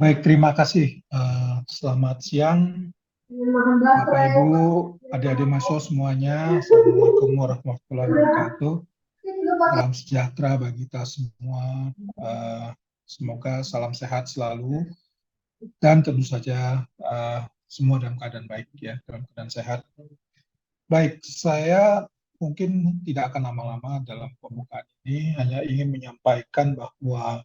Baik, terima kasih. Selamat siang, Bapak Ibu, adik-adik mahasiswa semuanya. Assalamualaikum warahmatullahi wabarakatuh. Salam sejahtera bagi kita semua. Eh, Semoga salam sehat selalu dan tentu saja semua dalam keadaan baik ya, dalam keadaan sehat. Baik, saya mungkin tidak akan lama-lama dalam pembukaan ini, hanya ingin menyampaikan bahwa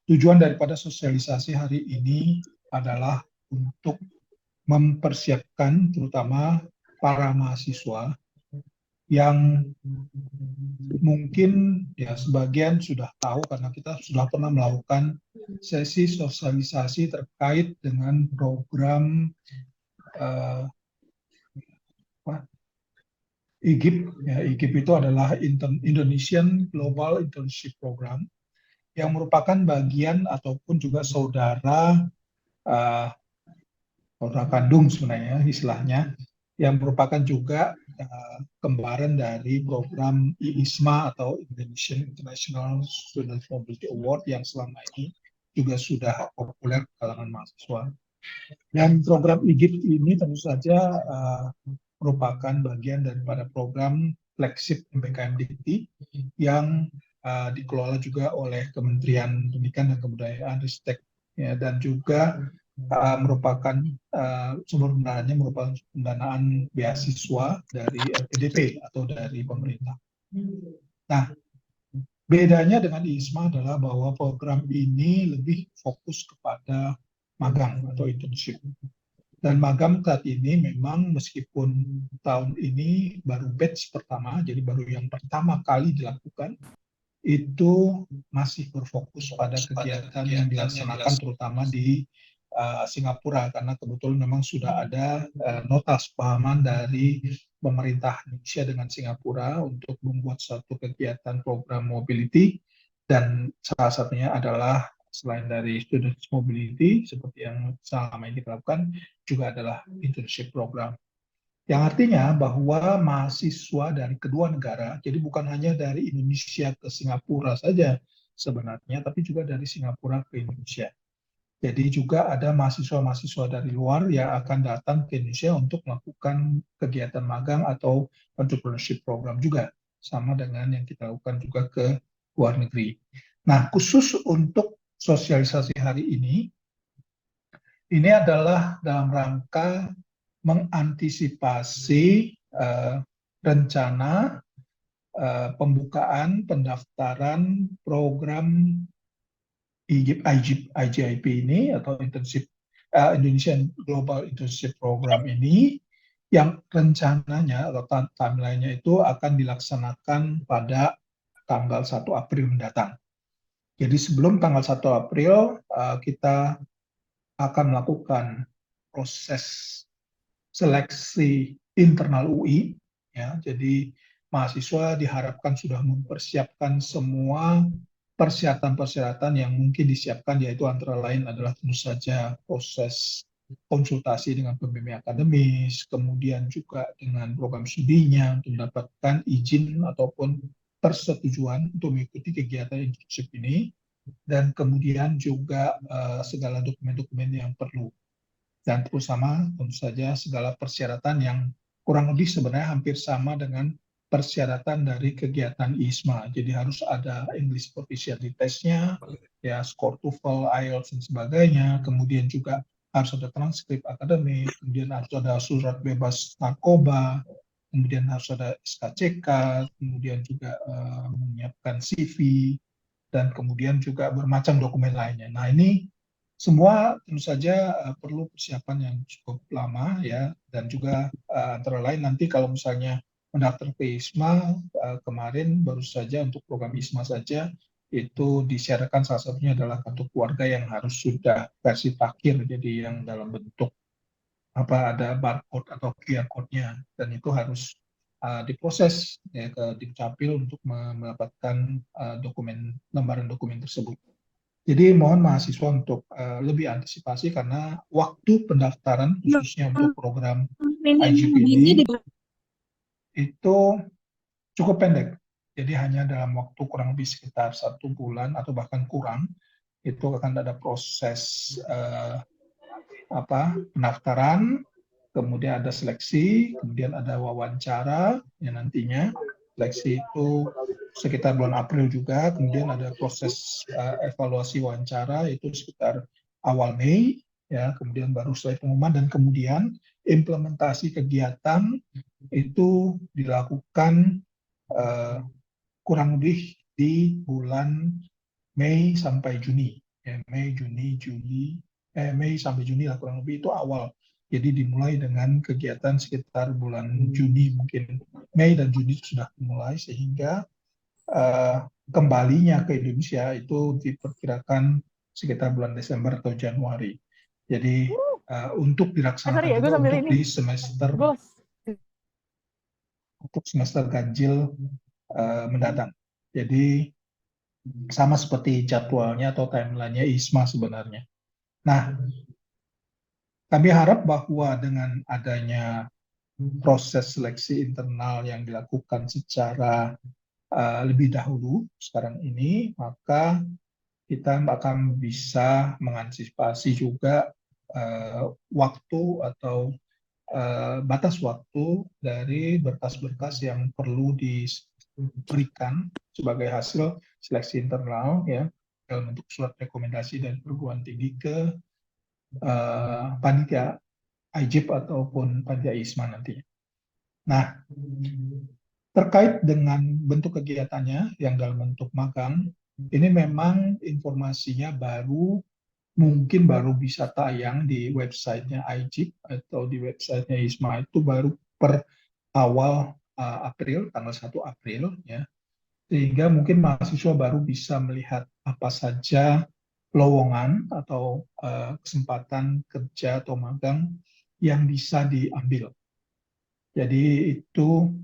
tujuan daripada sosialisasi hari ini adalah untuk mempersiapkan terutama para mahasiswa yang mungkin ya sebagian sudah tahu karena kita sudah pernah melakukan sesi sosialisasi terkait dengan program uh, IGIP. Ya, IGIP itu adalah Indonesian Global Internship Program yang merupakan bagian ataupun juga uh, saudara kandung sebenarnya istilahnya, yang merupakan juga kembaran dari program IISMA atau Indonesian International Student Mobility Award yang selama ini juga sudah populer di kalangan mahasiswa. Dan program IGIP ini tentu saja merupakan bagian daripada program flagship MBKM Dikti yang dikelola juga oleh Kementerian Pendidikan dan Kebudayaan Ristek ya, dan juga merupakan sumber pendanaannya merupakan pendanaan beasiswa dari LPDP atau dari pemerintah. Nah, bedanya dengan ISMA adalah bahwa program ini lebih fokus kepada magang atau internship. Dan magang saat ini memang meskipun tahun ini baru batch pertama, jadi baru yang pertama kali dilakukan, itu masih berfokus pada kegiatan yang dilaksanakan terutama di Singapura, karena kebetulan memang sudah ada nota sepahaman dari pemerintah Indonesia dengan Singapura untuk membuat suatu kegiatan program mobility, dan salah satunya adalah selain dari student mobility seperti yang selama ini kita lakukan juga adalah internship program. Yang artinya bahwa mahasiswa dari kedua negara, jadi bukan hanya dari Indonesia ke Singapura saja sebenarnya, tapi juga dari Singapura ke Indonesia. Jadi juga ada mahasiswa-mahasiswa dari luar yang akan datang ke Indonesia untuk melakukan kegiatan magang atau entrepreneurship program juga, sama dengan yang kita lakukan juga ke luar negeri. Nah, khusus untuk sosialisasi hari ini adalah dalam rangka mengantisipasi rencana pembukaan pendaftaran program IGIP ini atau Indonesian Global Internship Program ini, yang rencananya atau timeline-nya itu akan dilaksanakan pada tanggal 1 April mendatang. Jadi sebelum tanggal 1 April kita akan melakukan proses seleksi internal UI, ya. Jadi mahasiswa diharapkan sudah mempersiapkan semua persyaratan-persyaratan yang mungkin disiapkan, yaitu antara lain adalah tentu saja proses konsultasi dengan pembimbing akademis, kemudian juga dengan program studinya untuk mendapatkan izin ataupun persetujuan untuk mengikuti kegiatan internship ini, dan kemudian juga segala dokumen-dokumen yang perlu. Dan terutama tentu saja segala persyaratan yang kurang lebih sebenarnya hampir sama dengan persyaratan dari kegiatan ISMA. Jadi harus ada English Proficiency Test-nya, ya skor TOEFL, IELTS, dan sebagainya. Kemudian juga harus ada transkrip akademik, kemudian harus ada surat bebas narkoba, kemudian harus ada SKCK, kemudian juga menyiapkan CV, dan kemudian juga bermacam dokumen lainnya. Nah, ini semua tentu saja perlu persiapan yang cukup lama ya, dan juga antara lain nanti kalau misalnya mendaftar ke ISMA kemarin baru saja untuk program ISMA saja itu disyaratkan salah satunya adalah kartu keluarga yang harus sudah versi takhir, jadi yang dalam bentuk ada barcode atau QR code-nya, dan itu harus diproses ya ke Dukcapil untuk mendapatkan lembaran dokumen tersebut. Jadi mohon mahasiswa untuk lebih antisipasi karena waktu pendaftaran khususnya untuk program IGP ini itu cukup pendek. Jadi hanya dalam waktu kurang lebih sekitar 1 bulan atau bahkan kurang, itu akan ada proses pendaftaran, kemudian ada seleksi, kemudian ada wawancara yang nantinya seleksi itu sekitar bulan April juga, kemudian ada proses evaluasi wawancara itu sekitar awal Mei, ya, kemudian baru setelah pengumuman dan kemudian implementasi kegiatan itu dilakukan kurang lebih di bulan Mei sampai Juni, ya, Mei sampai Juni lah kurang lebih itu awal. Jadi dimulai dengan kegiatan sekitar bulan Juni mungkin Mei dan Juni sudah dimulai sehingga kembalinya ke Indonesia itu diperkirakan sekitar bulan Desember atau Januari. Jadi untuk dilaksanakan ya, gue juga sambil untuk ini. di semester ganjil mendatang. Jadi sama seperti jadwalnya atau timelinenya ISMA sebenarnya. Nah, kami harap bahwa dengan adanya proses seleksi internal yang dilakukan secara lebih dahulu sekarang ini, maka kita akan bisa mengantisipasi juga waktu atau batas waktu dari berkas-berkas yang perlu diberikan sebagai hasil seleksi internal, ya, dalam bentuk surat rekomendasi dari perguruan tinggi ke panitia IJIP ataupun panitia ISMA nantinya. Nah, terkait dengan bentuk kegiatannya yang dalam bentuk magang, ini memang informasinya mungkin baru bisa tayang di websitenya IJIP atau di websitenya ISMA itu baru per awal April, tanggal 1 April, ya. Sehingga mungkin mahasiswa baru bisa melihat apa saja lowongan atau kesempatan kerja atau magang yang bisa diambil. Jadi itu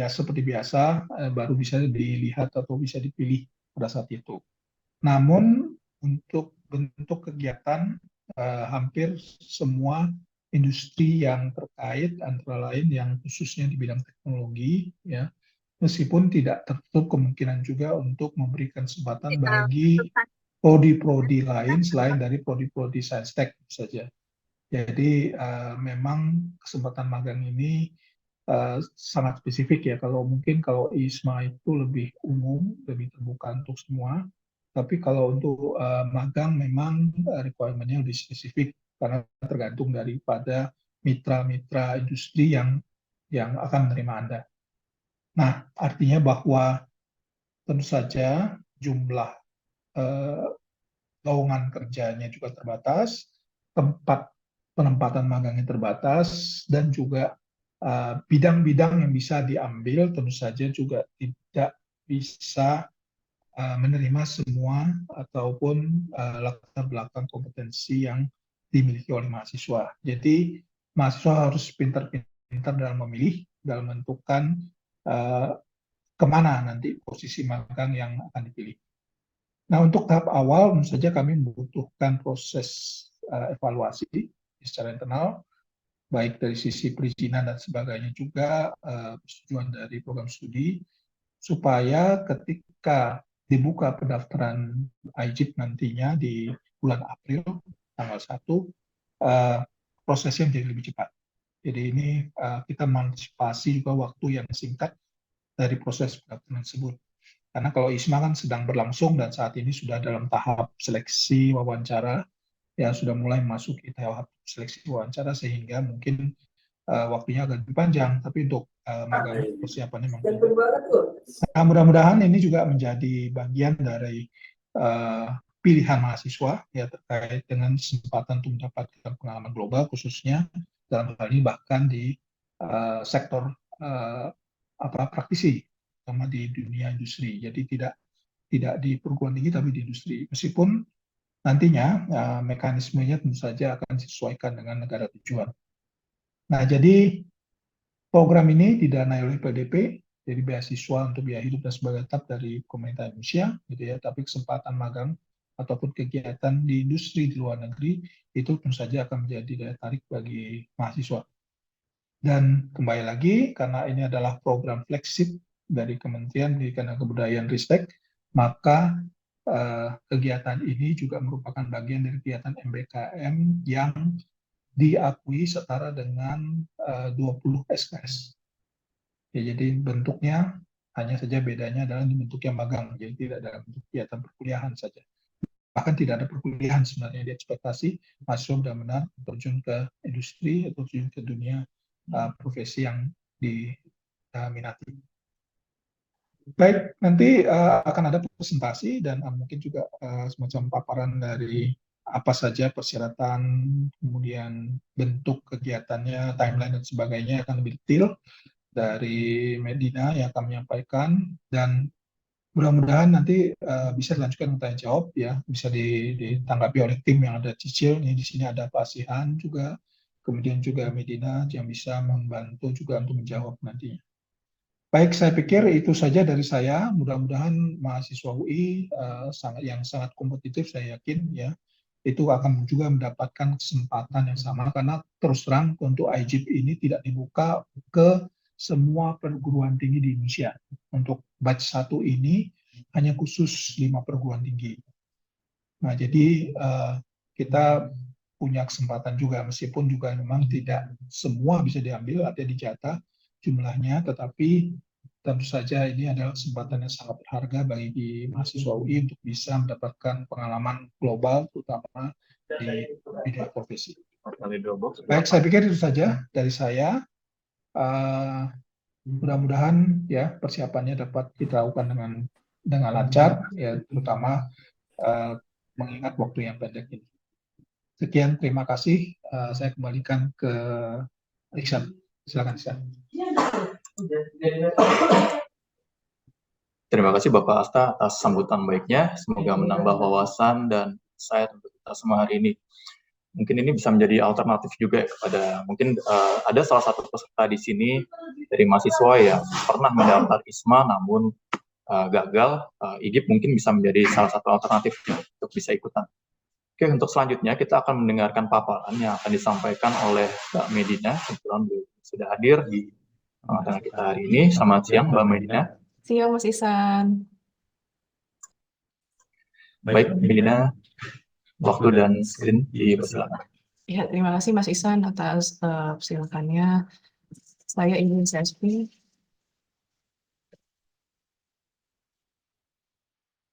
seperti biasa baru bisa dilihat atau bisa dipilih pada saat itu. Namun untuk bentuk kegiatan hampir semua industri yang terkait antara lain yang khususnya di bidang teknologi, ya, meskipun tidak tertutup kemungkinan juga untuk memberikan kesempatan bagi prodi-prodi lain selain dari prodi-prodi sains tech saja. Jadi memang kesempatan magang ini sangat spesifik ya. Kalau ISMA itu lebih umum, lebih terbuka untuk semua. Tapi kalau untuk magang memang requirement-nya lebih spesifik karena tergantung daripada mitra-mitra industri yang akan menerima Anda. Nah, artinya bahwa tentu saja jumlah lowongan kerjanya juga terbatas, tempat penempatan magangnya terbatas, dan juga bidang-bidang yang bisa diambil tentu saja juga tidak bisa menerima semua ataupun latar belakang kompetensi yang dimiliki oleh mahasiswa. Jadi mahasiswa harus pintar-pintar dalam memilih, dalam menentukan kemana nanti posisi magang yang akan dipilih. Nah, untuk tahap awal, tentu saja kami membutuhkan proses evaluasi secara internal, baik dari sisi perizinan dan sebagainya juga, persetujuan dari program studi, supaya ketika dibuka pendaftaran IJIP nantinya di bulan April, tanggal 1, prosesnya menjadi lebih cepat. Jadi ini kita mengantisipasi juga waktu yang singkat dari proses pendaftaran tersebut. Karena kalau ISMA kan sedang berlangsung dan saat ini sudah dalam tahap seleksi wawancara, ya sudah mulai masuk ke tahap seleksi wawancara sehingga mungkin waktunya agak lebih panjang, tapi untuk magang persiapannya memang pendek. Nah, mudah-mudahan ini juga menjadi bagian dari pilihan mahasiswa ya terkait dengan kesempatan untuk mendapatkan pengalaman global khususnya dalam hal ini bahkan di sektor praktisi sama di dunia industri. Jadi tidak di perguruan tinggi tapi di industri. Meskipun nantinya mekanismenya tentu saja akan disesuaikan dengan negara tujuan. Nah, jadi program ini didanai oleh PDP, jadi beasiswa untuk biaya hidup dan sebagainya tetap dari pemerintah Indonesia, gitu ya. Tapi kesempatan magang ataupun kegiatan di industri di luar negeri itu tentu saja akan menjadi daya tarik bagi mahasiswa. Dan kembali lagi, karena ini adalah program flagship dari Kementerian Pendidikan dan Kebudayaan Ristek, maka kegiatan ini juga merupakan bagian dari kegiatan MBKM yang diakui setara dengan 20 SKS. Ya, jadi bentuknya hanya saja bedanya adalah di bentuk yang magang, jadi tidak dalam bentuk kegiatan perkuliahan saja. Bahkan tidak ada perkuliahan sebenarnya di ekspektasi mahasiswa benar-benar terjun ke industri atau terjun ke dunia profesi yang diminati. Baik, nanti akan ada presentasi dan mungkin juga semacam paparan dari apa saja persyaratan, kemudian bentuk kegiatannya, timeline dan sebagainya akan lebih detail dari Medina yang akan menyampaikan, dan mudah-mudahan nanti bisa dilanjutkan tanya jawab ya, bisa ditanggapi oleh tim yang ada Cicil. Di sini ada Pak Sihan juga, kemudian juga Medina yang bisa membantu juga untuk menjawab nantinya. Baik, saya pikir itu saja dari saya. Mudah-mudahan mahasiswa UI yang sangat kompetitif, saya yakin ya, itu akan juga mendapatkan kesempatan yang sama, karena terus terang untuk IJIP ini tidak dibuka ke semua perguruan tinggi di Indonesia. Untuk batch 1 ini hanya khusus 5 perguruan tinggi. Nah, jadi kita punya kesempatan juga, meskipun juga memang tidak semua bisa diambil atau dijatah jumlahnya, tetapi tentu saja ini adalah kesempatan yang sangat berharga bagi mahasiswa UI untuk bisa mendapatkan pengalaman global, terutama di bidang profesi. Baik, saya pikir itu saja dari saya. Mudah-mudahan ya persiapannya dapat kita lakukan dengan lancar, ya, terutama mengingat waktu yang pendek ini. Sekian, terima kasih. Saya kembalikan ke Iksan. Silakan, Iksan. Terima kasih Bapak Asta atas sambutan baiknya. Semoga menambah wawasan dan saya untuk kita semua hari ini. Mungkin ini bisa menjadi alternatif juga kepada mungkin ada salah satu peserta di sini dari mahasiswa yang pernah mendaftar ISMA namun gagal. IGIP mungkin bisa menjadi salah satu alternatif untuk bisa ikutan. Oke, untuk selanjutnya kita akan mendengarkan paparan yang akan disampaikan oleh Mbak Medina. Kebetulan sudah hadir di tengah kita hari ini. Selamat siang Mbak Medina. Siang Mas Ihsan. Baik, Medina, waktu dan screen dipersilakan. Ya, terima kasih Mas Ihsan atas persilakannya. Saya ingin CSP.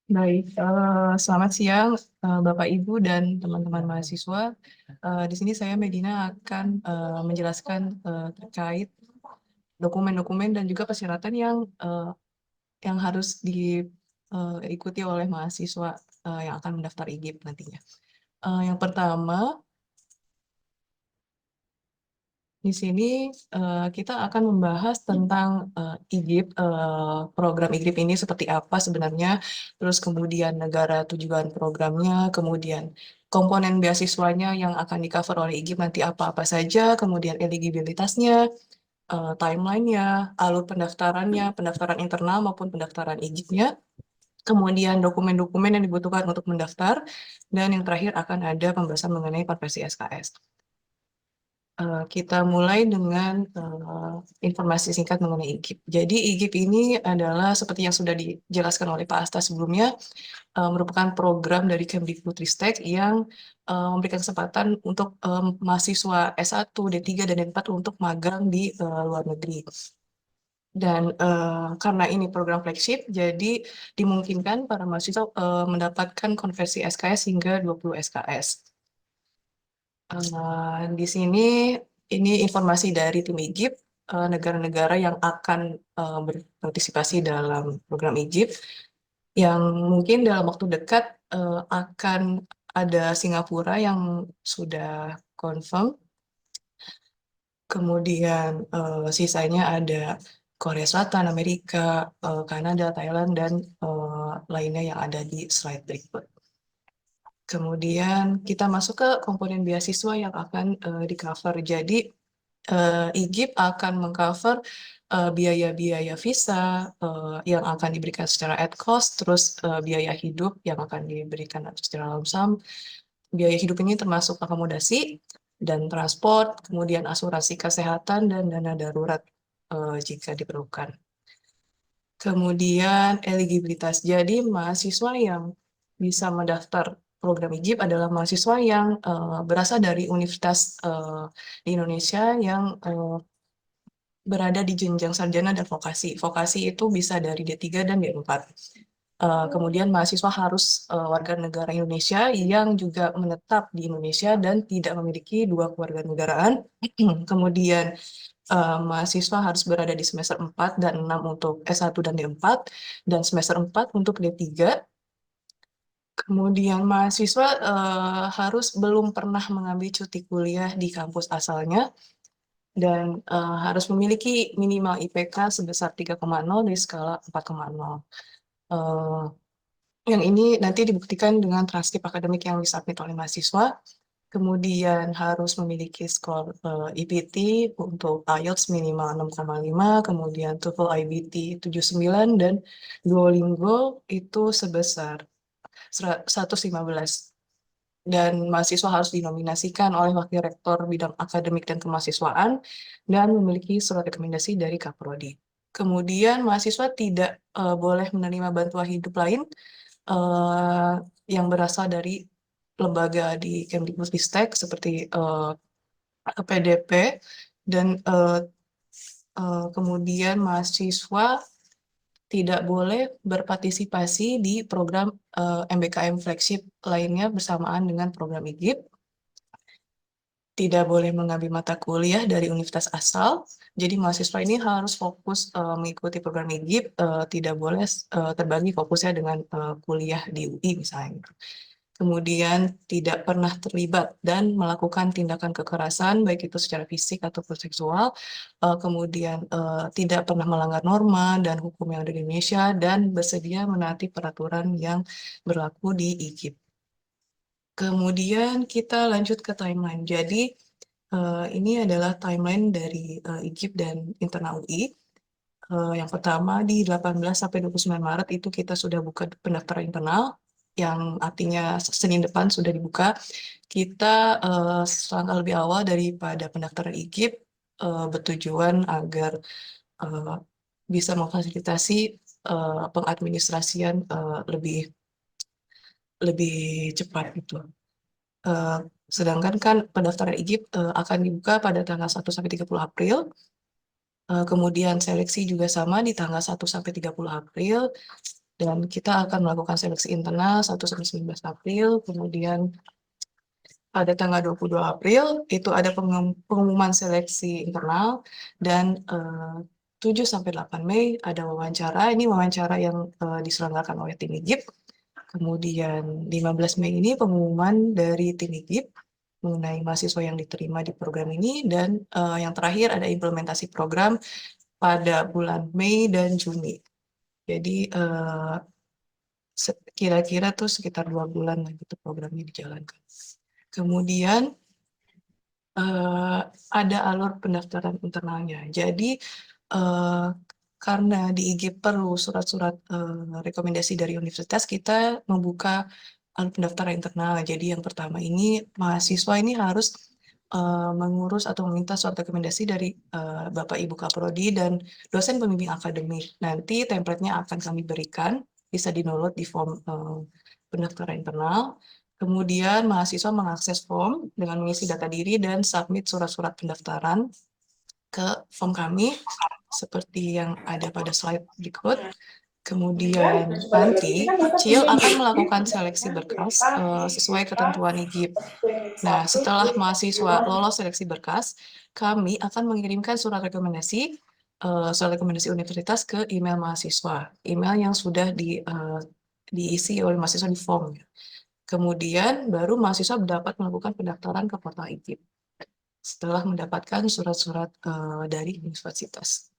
Baik, selamat siang Bapak Ibu dan teman-teman mahasiswa. Di sini saya Medina akan menjelaskan terkait dokumen-dokumen dan juga persyaratan yang harus diikuti oleh mahasiswa yang akan mendaftar IGIP nantinya. Yang pertama, di sini kita akan membahas tentang IGIP, program IGIP ini seperti apa sebenarnya, terus kemudian negara tujuan programnya, kemudian komponen beasiswanya yang akan di-cover oleh IGIP nanti apa-apa saja, kemudian eligibilitasnya, timeline-nya, alur pendaftarannya, pendaftaran internal maupun pendaftaran IGIP-nya, kemudian dokumen-dokumen yang dibutuhkan untuk mendaftar, dan yang terakhir akan ada pembahasan mengenai konversi SKS. Kita mulai dengan informasi singkat mengenai IGIP. Jadi IGIP ini adalah seperti yang sudah dijelaskan oleh Pak Asta sebelumnya, merupakan program dari Kemdikbudristek yang memberikan kesempatan untuk mahasiswa S1, D3, dan D4 untuk magang di luar negeri. Dan karena ini program flagship, jadi dimungkinkan para mahasiswa mendapatkan konversi SKS hingga 20 SKS. Di sini ini informasi dari tim IGIP, negara-negara yang akan berpartisipasi dalam program IGIP, yang mungkin dalam waktu dekat akan ada Singapura yang sudah confirm, kemudian sisanya ada Korea Selatan, Amerika, Kanada, Thailand, dan lainnya yang ada di slide berikut. Kemudian kita masuk ke komponen beasiswa yang akan di-cover. Jadi IGIP akan meng-cover biaya-biaya visa yang akan diberikan secara at cost, terus biaya hidup yang akan diberikan secara lump sum. Biaya hidup ini termasuk akomodasi dan transport, kemudian asuransi kesehatan dan dana darurat jika diperlukan. Kemudian eligibilitas. Jadi mahasiswa yang bisa mendaftar program IGIP adalah mahasiswa yang berasal dari universitas di Indonesia yang berada di jenjang sarjana dan vokasi. Vokasi itu bisa dari D3 dan D4. Kemudian mahasiswa harus warga negara Indonesia yang juga menetap di Indonesia dan tidak memiliki dua kewarganegaraan. Kemudian mahasiswa harus berada di semester 4 dan 6 untuk S1 dan D4, dan semester 4 untuk D3. Kemudian mahasiswa harus belum pernah mengambil cuti kuliah di kampus asalnya dan harus memiliki minimal IPK sebesar 3,0 dari skala 4,0. Yang ini nanti dibuktikan dengan transkrip akademik yang disubmit oleh mahasiswa. Kemudian harus memiliki skor IPT untuk IELTS minimal 6,5, kemudian TOEFL IBT 79, dan Duolingo itu sebesar 115. Dan mahasiswa harus dinominasikan oleh Wakil Rektor Bidang Akademik dan Kemahasiswaan dan memiliki surat rekomendasi dari Kaprodi. Kemudian mahasiswa tidak boleh menerima bantuan hidup lain yang berasal dari lembaga di Kemdikbudristek seperti PDP, dan kemudian mahasiswa tidak boleh berpartisipasi di program MBKM flagship lainnya bersamaan dengan program IGIP, tidak boleh mengambil mata kuliah dari universitas asal. Jadi mahasiswa ini harus fokus mengikuti program IGIP, tidak boleh terbagi fokusnya dengan kuliah di UI misalnya. Kemudian tidak pernah terlibat dan melakukan tindakan kekerasan, baik itu secara fisik ataupun seksual. Kemudian tidak pernah melanggar norma dan hukum yang ada di Indonesia, dan bersedia menaati peraturan yang berlaku di IGIP. Kemudian kita lanjut ke timeline. Jadi ini adalah timeline dari IGIP dan internal UI. Yang pertama di 18 sampai 29 Maret itu kita sudah buka pendaftaran internal, yang artinya Senin depan sudah dibuka. Kita selangkah lebih awal daripada pendaftaran IGIP, bertujuan agar bisa memfasilitasi pengadministrasian lebih cepat gitu. Sedangkan kan pendaftaran IGIP akan dibuka pada tanggal 1 sampai 30 April. Kemudian seleksi juga sama di tanggal 1 sampai 30 April. Dan kita akan melakukan seleksi internal 1 sampai 19 April. Kemudian pada tanggal 22 April itu ada pengumuman seleksi internal, dan 7 sampai 8 Mei ada wawancara. Ini wawancara yang diselenggarakan oleh tim IGIP. Kemudian 15 Mei ini pengumuman dari tim IGIP mengenai mahasiswa yang diterima di program ini, dan yang terakhir ada implementasi program pada bulan Mei dan Juni. Jadi kira-kira tuh sekitar 2 bulan lah gitu programnya dijalankan. Kemudian ada alur pendaftaran internalnya. Jadi karena di IGIP perlu surat-surat rekomendasi dari universitas, kita membuka alur pendaftaran internal. Jadi yang pertama ini mahasiswa ini harus mengurus atau meminta surat rekomendasi dari Bapak Ibu Kaprodi dan dosen pembimbing akademik. Nanti template-nya akan kami berikan, bisa di-download di form pendaftaran internal. Kemudian mahasiswa mengakses form dengan mengisi data diri dan submit surat-surat pendaftaran ke form kami, seperti yang ada pada slide berikut. Kemudian nanti CIL akan melakukan seleksi berkas sesuai ketentuan IGIP. Nah, setelah mahasiswa lolos seleksi berkas, kami akan mengirimkan surat rekomendasi universitas ke email mahasiswa, email yang sudah diisi oleh mahasiswa di form. Kemudian baru mahasiswa dapat melakukan pendaftaran ke portal IGIP setelah mendapatkan surat-surat dari universitas.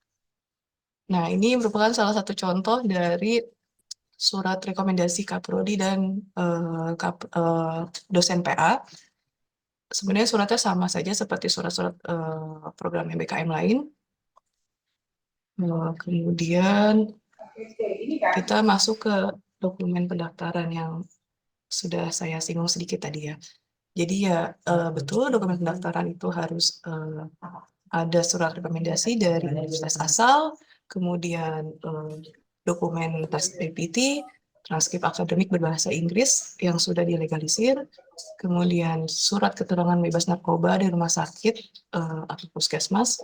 Nah, ini merupakan salah satu contoh dari surat rekomendasi Kaprodi dan dosen PA. Sebenarnya suratnya sama saja seperti surat-surat program MBKM lain. Kemudian kita masuk ke dokumen pendaftaran yang sudah saya singgung sedikit tadi ya. Jadi ya betul dokumen pendaftaran itu harus ada surat rekomendasi dari universitas asal, kemudian dokumen tes PPT, transkrip akademik berbahasa Inggris yang sudah dilegalisir, kemudian surat keterangan bebas narkoba dari rumah sakit atau puskesmas,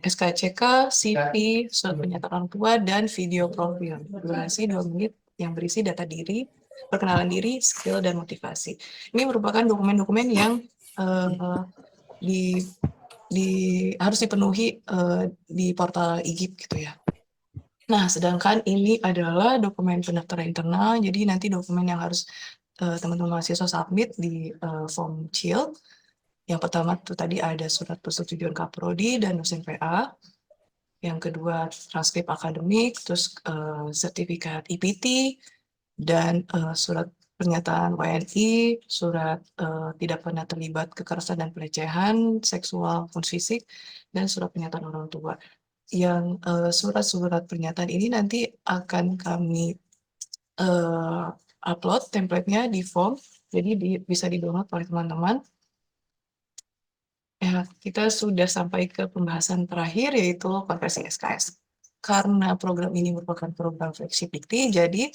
SKCK, CV, surat pernyataan orang tua, dan video profil durasi 2 menit yang berisi data diri, perkenalan diri, skill, dan motivasi. Ini merupakan dokumen-dokumen yang harus dipenuhi di portal IGIP gitu ya. Nah, sedangkan ini adalah dokumen pendaftaran internal, jadi nanti dokumen yang harus teman-teman mahasiswa submit di form CIL. Yang pertama itu tadi ada surat persetujuan Kaprodi dan dosen PA. Yang kedua transkrip akademik, terus sertifikat IPT, dan surat pernyataan WNI, surat tidak pernah terlibat kekerasan dan pelecehan seksual maupun fisik, dan surat pernyataan orang tua. Yang surat-surat pernyataan ini nanti akan kami upload template-nya di form, jadi bisa di-download oleh teman-teman. Ya, kita sudah sampai ke pembahasan terakhir, yaitu konversi SKS. Karena program ini merupakan program flexibility, jadi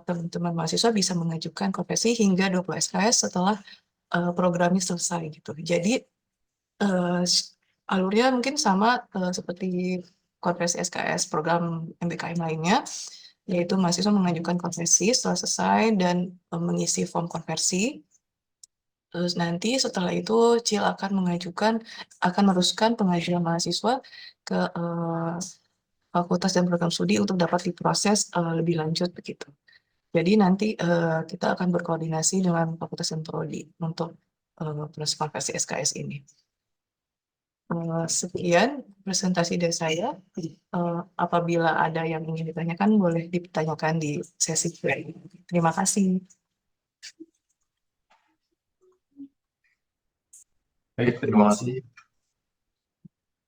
teman-teman mahasiswa bisa mengajukan konversi hingga 20 SKS setelah programnya selesai gitu. Jadi alurnya mungkin sama seperti konversi SKS program MBKM lainnya, yaitu mahasiswa mengajukan konversi setelah selesai dan mengisi form konversi. Terus nanti setelah itu CIL akan meneruskan pengajuan mahasiswa ke fakultas dan program studi untuk dapat diproses lebih lanjut begitu. Jadi nanti kita akan berkoordinasi dengan fakultas dan prodi untuk proses konversi SKS ini. Sekian presentasi dari saya. Apabila ada yang ingin ditanyakan, boleh ditanyakan di sesi Q&A. Terima kasih. Baik, terima kasih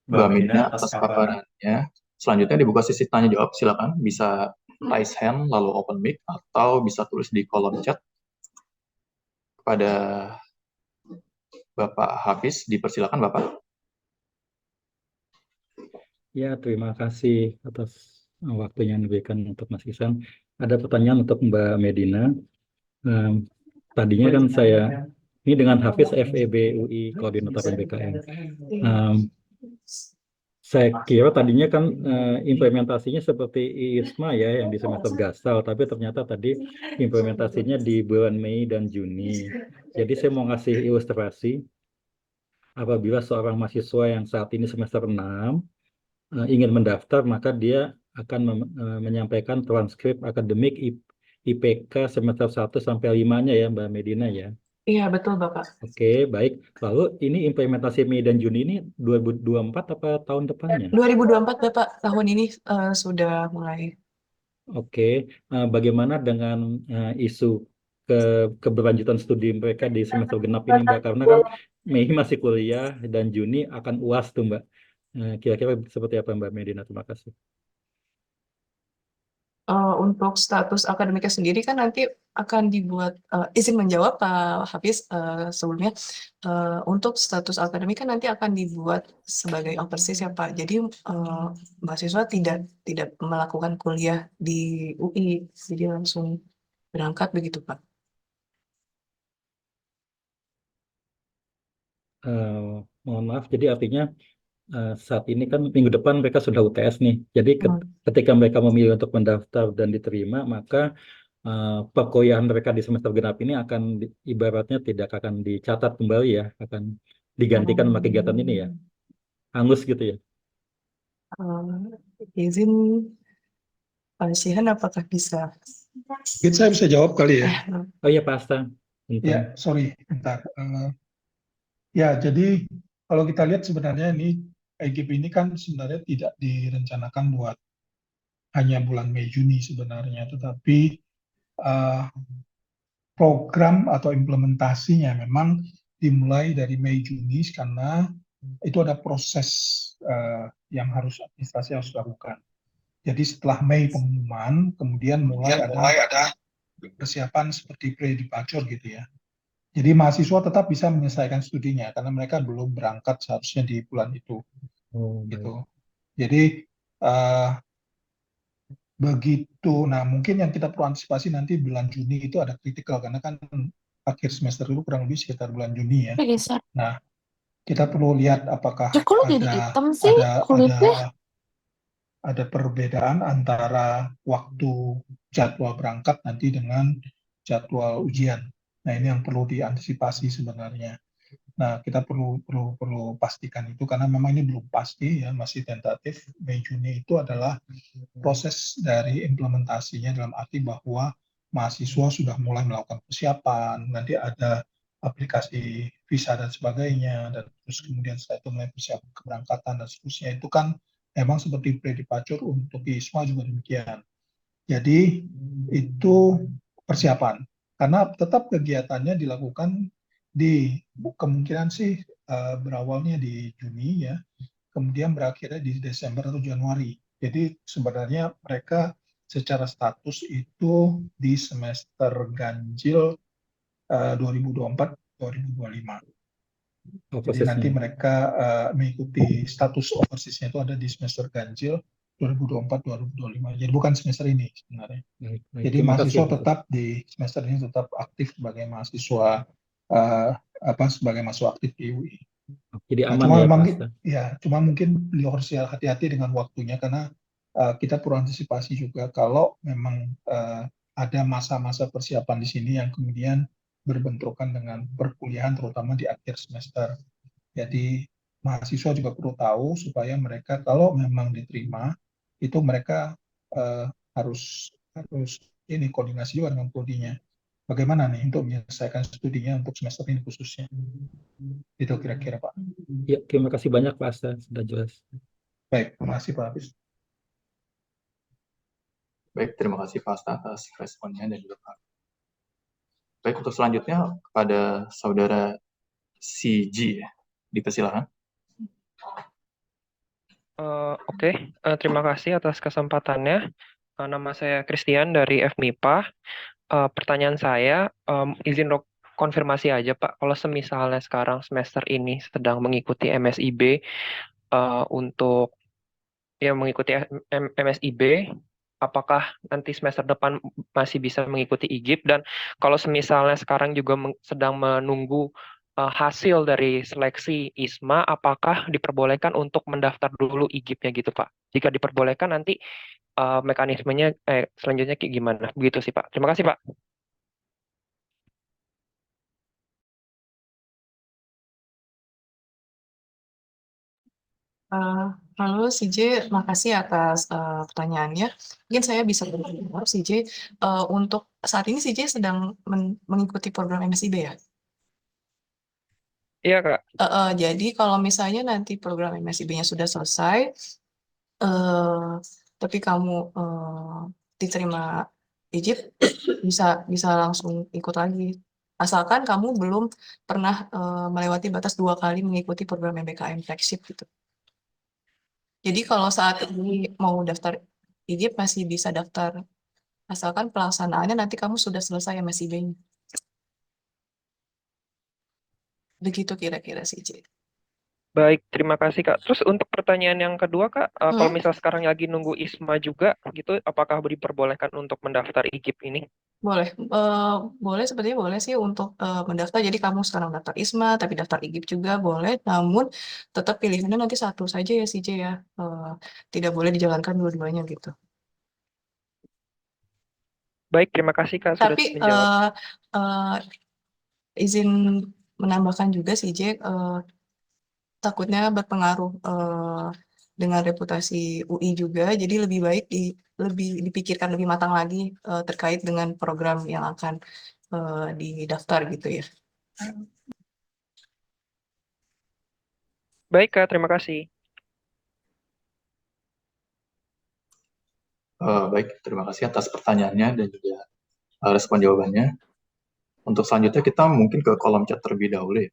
Mbak Mina atas paparannya. Selanjutnya dibuka sesi tanya jawab, silakan bisa raise hand lalu open mic atau bisa tulis di kolom chat. Kepada Bapak Hafiz, dipersilakan Bapak. Ya, terima kasih atas waktunya yang diberikan untuk Mas Ihsan. Ada pertanyaan untuk Mbak Medina. Tadinya kan ini dengan Hafiz FEB UI Koordinator MBKM. Saya kira tadinya kan implementasinya seperti IISMA ya yang di semester gasal, tapi ternyata tadi implementasinya di bulan Mei dan Juni. Jadi saya mau ngasih ilustrasi apabila seorang mahasiswa yang saat ini semester 6 ingin mendaftar, maka dia akan menyampaikan transkrip akademik IPK semester 1 sampai 5-nya ya Mbak Medina ya. Iya, betul Bapak. Oke, baik. Lalu ini implementasi Mei dan Juni ini 2024 apa tahun depannya? 2024 Bapak, tahun ini sudah mulai. Oke, bagaimana dengan isu keberlanjutan studi mereka di semester genap ini Mbak? Karena kan Mei masih kuliah dan Juni akan UAS tuh Mbak. Kira-kira seperti apa Mbak Medina? Terima kasih. Untuk status akademiknya sendiri kan nanti akan dibuat izin menjawab Pak Hafiz sebelumnya. Untuk status akademik kan nanti akan dibuat sebagai overseas ya Pak. Jadi mahasiswa tidak melakukan kuliah di UI, jadi langsung berangkat begitu Pak. Mohon maaf, jadi artinya saat ini kan minggu depan mereka sudah UTS nih. Jadi ketika mereka memilih untuk mendaftar dan diterima, maka perkuliahan mereka di semester genap ini akan ibaratnya tidak akan dicatat kembali ya, akan digantikan sama kegiatan ini ya. Hangus gitu ya. Izin Pak Syihan apakah bisa? Mungkin saya bisa jawab kali ya. Oh iya Pak Asta. Ya, sorry, bentar. Ya, jadi kalau kita lihat sebenarnya ini IGP ini kan sebenarnya tidak direncanakan buat hanya bulan Mei Juni sebenarnya, tetapi program atau implementasinya memang dimulai dari Mei Juni karena itu ada proses yang administrasi harus dilakukan. Jadi setelah Mei pengumuman, kemudian mulai ada persiapan seperti pre-departure gitu ya. Jadi mahasiswa tetap bisa menyelesaikan studinya karena mereka belum berangkat seharusnya di bulan itu. Gitu. Jadi Begitu. Nah, mungkin yang kita perlu antisipasi nanti bulan Juni itu ada kritikal, karena kan akhir semester itu kurang lebih sekitar bulan Juni ya. Geser. Nah, kita perlu lihat apakah Ya kok lu jadi hitam sih ada kulitnya? ada perbedaan antara waktu jadwal berangkat nanti dengan jadwal ujian. Nah, ini yang perlu diantisipasi sebenarnya. Nah, kita perlu pastikan itu karena memang ini belum pasti ya, masih tentatif. Mei Juni itu adalah proses dari implementasinya, dalam arti bahwa mahasiswa sudah mulai melakukan persiapan, nanti ada aplikasi visa dan sebagainya, dan terus kemudian setelah itu mulai persiapan keberangkatan dan seterusnya. Itu kan memang seperti pre-departure untuk ISMA juga demikian. Jadi itu persiapan, karena tetap kegiatannya dilakukan di kemungkinan sih berawalnya di Juni ya, kemudian berakhirnya di Desember atau Januari. Jadi sebenarnya mereka secara status itu di semester ganjil 2024-2025. Jadi nanti Prosesnya. mereka mengikuti status overseas-nya itu ada di semester ganjil 2024-2025. Jadi bukan semester ini sebenarnya. Baik, baik. Jadi Terima kasih, mahasiswa Pak. tetap di semester ini tetap aktif sebagai mahasiswa sebagai mahasiswa aktif di UI. Jadi Nah, aman cuma ya, Pak memang Asta? cuma mungkin beliau harus hati-hati dengan waktunya, karena kita perlu antisipasi juga kalau memang ada masa-masa persiapan di sini yang kemudian berbentrokan dengan perkuliahan, terutama di akhir semester. Jadi mahasiswa juga perlu tahu supaya mereka kalau memang diterima itu mereka harus ini koordinasi juga dengan prodinya. Bagaimana nih untuk menyelesaikan studinya untuk semester ini khususnya? Itu kira-kira Pak. Ya, terima kasih banyak Pak Asta, sudah jelas. Baik, terima kasih Pak Hafiz. Baik, terima kasih Pak Asta atas responnya dan juga Pak. Baik, untuk selanjutnya kepada saudara CG, dipersilakan. Oke, terima kasih atas kesempatannya. Nama saya Christian dari FMIPA. Pertanyaan saya, izin konfirmasi aja Pak, kalau semisalnya sekarang semester ini sedang mengikuti MSIB untuk mengikuti MSIB, apakah nanti semester depan masih bisa mengikuti IGIP, dan kalau semisalnya sekarang juga sedang menunggu hasil dari seleksi ISMA, apakah diperbolehkan untuk mendaftar dulu IGIP-nya gitu Pak? Jika diperbolehkan nanti mekanismenya selanjutnya kayak gimana? Begitu sih Pak. Terima kasih Pak. Halo CJ, makasih atas pertanyaannya. Mungkin saya bisa berjawab CJ. Untuk saat ini CJ sedang mengikuti program MSIB ya? Iya Kak. Jadi kalau misalnya nanti program MSIB-nya sudah selesai, tapi kamu diterima IJIP, bisa langsung ikut lagi. Asalkan kamu belum pernah melewati batas 2 kali mengikuti program MBKM flagship gitu. Jadi kalau saat ini mau daftar IJIP masih bisa daftar, asalkan pelaksanaannya nanti kamu sudah selesai MSIB-nya. Begitu kira-kira sih, Cik. Baik, terima kasih Kak. Terus untuk pertanyaan yang kedua Kak, kalau misal sekarang lagi nunggu ISMA juga gitu, apakah diperbolehkan untuk mendaftar IGIP ini? Boleh, sepertinya boleh sih untuk mendaftar. Jadi kamu sekarang daftar ISMA, tapi daftar IGIP juga boleh. Namun tetap pilihannya nanti satu saja ya CJ ya. Tidak boleh dijalankan dua-duanya gitu. Baik, terima kasih Kak sudah Tapi menjawab. izin menambahkan juga CJ, takutnya berpengaruh dengan reputasi UI juga. Jadi lebih baik lebih dipikirkan lebih matang lagi terkait dengan program yang akan didaftar gitu ya. Baik Kak, terima kasih. Baik, terima kasih atas pertanyaannya dan juga respon jawabannya. Untuk selanjutnya kita mungkin ke kolom chat terlebih dahulu ya.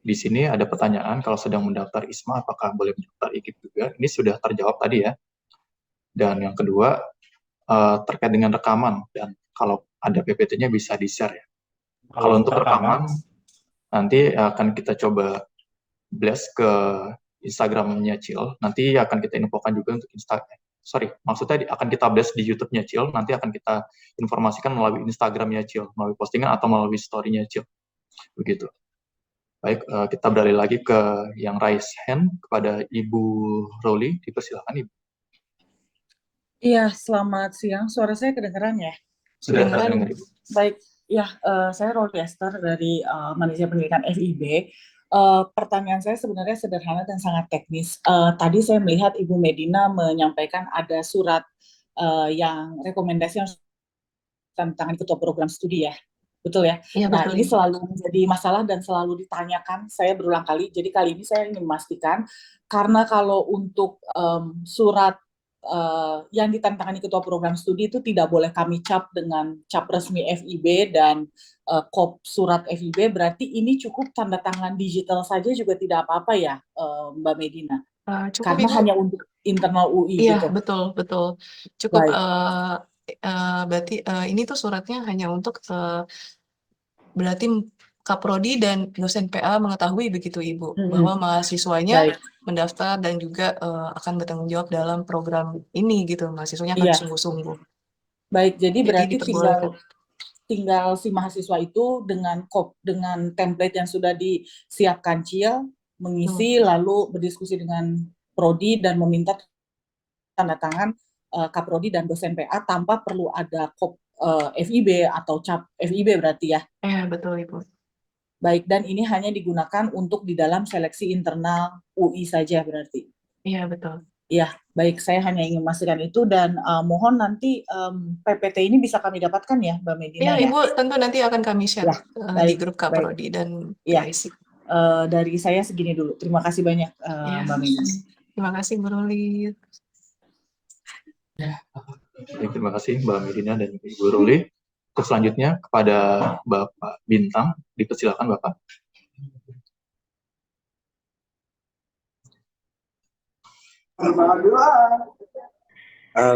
Di sini ada pertanyaan, kalau sedang mendaftar ISMA, apakah boleh mendaftar IGIP juga? Ini sudah terjawab tadi ya. Dan yang kedua, terkait dengan rekaman, dan kalau ada PPT-nya bisa di-share ya. Kalau untuk rekaman, nanti akan kita coba blast ke Instagram-nya Cil, nanti akan kita infokan juga untuk maksudnya akan kita blast di YouTube-nya Cil, nanti akan kita informasikan melalui Instagram-nya Cil, melalui postingan atau melalui story-nya Cil. Begitu. Baik, kita beralih lagi ke yang raise hand kepada Ibu Roli, dipersilakan Ibu. Iya, selamat siang. Suara saya kedengeran ya? Sudah Kedengeran. terdengar Ibu. Baik, ya, saya Roli Esther dari Manajemen Pendidikan FIB. Pertanyaan saya sebenarnya sederhana dan sangat teknis. Tadi saya melihat Ibu Medina menyampaikan ada surat yang rekomendasi yang tentang ketua program studi ya, betul ya? Iya, Nah, betul. ini selalu menjadi masalah dan selalu ditanyakan saya berulang kali. Jadi kali ini saya ingin memastikan, karena kalau untuk surat yang ditandatangani ketua program studi itu tidak boleh kami cap dengan cap resmi FIB dan kop surat FIB, berarti ini cukup tanda tangan digital saja juga tidak apa-apa ya, Mbak Medina? Cukup Karena Ibu. hanya untuk internal UI Iya, gitu. betul. Cukup Baik. berarti ini tuh suratnya hanya untuk berarti Kaprodi dan dosen PA mengetahui begitu Ibu, bahwa mahasiswanya Baik. mendaftar dan juga akan bertanggung jawab dalam program ini gitu, mahasiswanya akan Iya. sungguh-sungguh. Baik, jadi berarti diperbolehkan. tinggal si mahasiswa itu dengan template yang sudah disiapkan Cil, mengisi lalu berdiskusi dengan prodi dan meminta tanda tangan Kaprodi dan dosen PA tanpa perlu ada kop FIB atau cap FIB berarti ya. Betul Ibu. Baik, dan ini hanya digunakan untuk di dalam seleksi internal UI saja berarti. Iya, betul. Ya, baik, saya hanya ingin memastikan itu dan mohon nanti PPT ini bisa kami dapatkan ya, Mbak Medina Iya, ya. Ibu tentu nanti akan kami share di grup Kaprodi dan PIC. Dari saya segini dulu. Terima kasih banyak Mbak Medina. Terima kasih Bu Roli. Baik, terima kasih Mbak Medina dan Ibu Roli. Untuk selanjutnya kepada Bapak Bintang, dipersilakan Bapak.